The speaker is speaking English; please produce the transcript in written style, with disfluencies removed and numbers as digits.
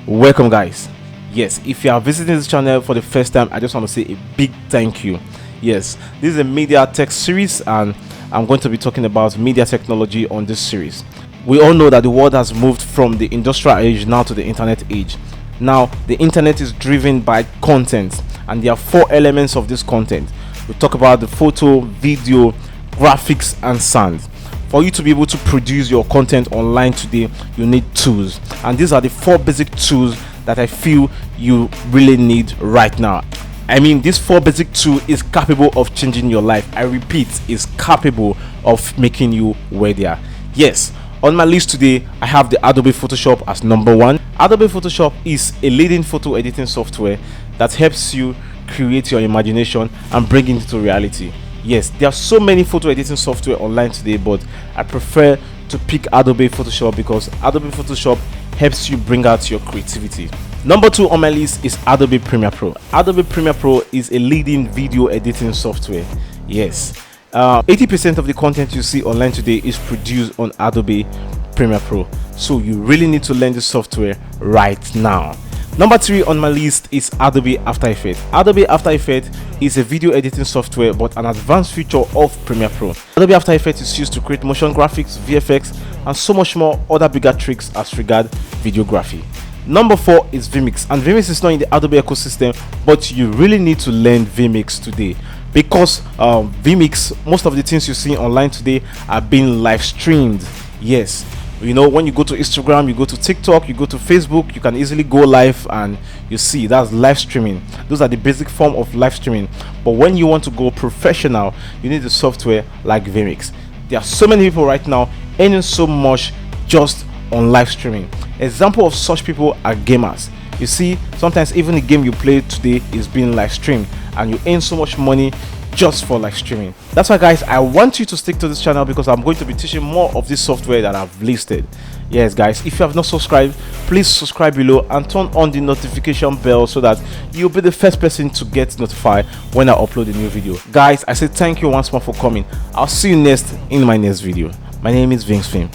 Welcome guys. Yes, if you are visiting this channel for the first time, I just want to say a big thank you. Yes, this is a media tech series and I'm going to be talking about media technology on this series. We all know that the world has moved from the industrial age now to the internet age. Now the internet is driven by content, and there are four elements of this content. We talk about the photo, video, graphics and sound. For you to be able to produce your content online today, you need tools, and these are the four basic tools that I feel you really need right now. I mean, this four basic tool is capable of changing your life. I repeat, is capable of making you wealthier. Yes, on my list today I have the Adobe Photoshop as number one. Adobe Photoshop is a leading photo editing software that helps you create your imagination and bring it into reality. Yes, there are so many photo editing software online today, but I prefer to pick Adobe Photoshop because Adobe Photoshop helps you bring out your creativity. Number two on my list is Adobe Premiere Pro. Adobe Premiere Pro is a leading video editing software. Yes, 80% of the content you see online today is produced on Adobe Premiere Pro, so you really need to learn the software right now. Number three on my list is Adobe After Effects. Adobe After Effects is a video editing software but an advanced feature of Premiere Pro. Adobe After Effects is used to create motion graphics, VFX and so much more other bigger tricks as regard videography. Number four is vMix, and vMix is not in the Adobe ecosystem, but you really need to learn vMix today because vMix, most of the things you see online today are being live streamed. Yes, you know, when you go to Instagram, you go to TikTok, you go to Facebook, you can easily go live and you see that's live streaming. Those are the basic form of live streaming. But when you want to go professional, you need a software like vMix. There are so many people right now earning so much just on live streaming. Example of such people are gamers. You see, sometimes even the game you play today is being live streamed and you earn so much money just for live streaming. That's why guys, I want you to stick to this channel because I'm going to be teaching more of this software that I've listed. Yes guys, if you have not subscribed, please subscribe below and turn on the notification bell so that you'll be the first person to get notified when I upload a new video. Guys, I say thank you once more for coming. I'll see you next in my next video. My name is Wealthier.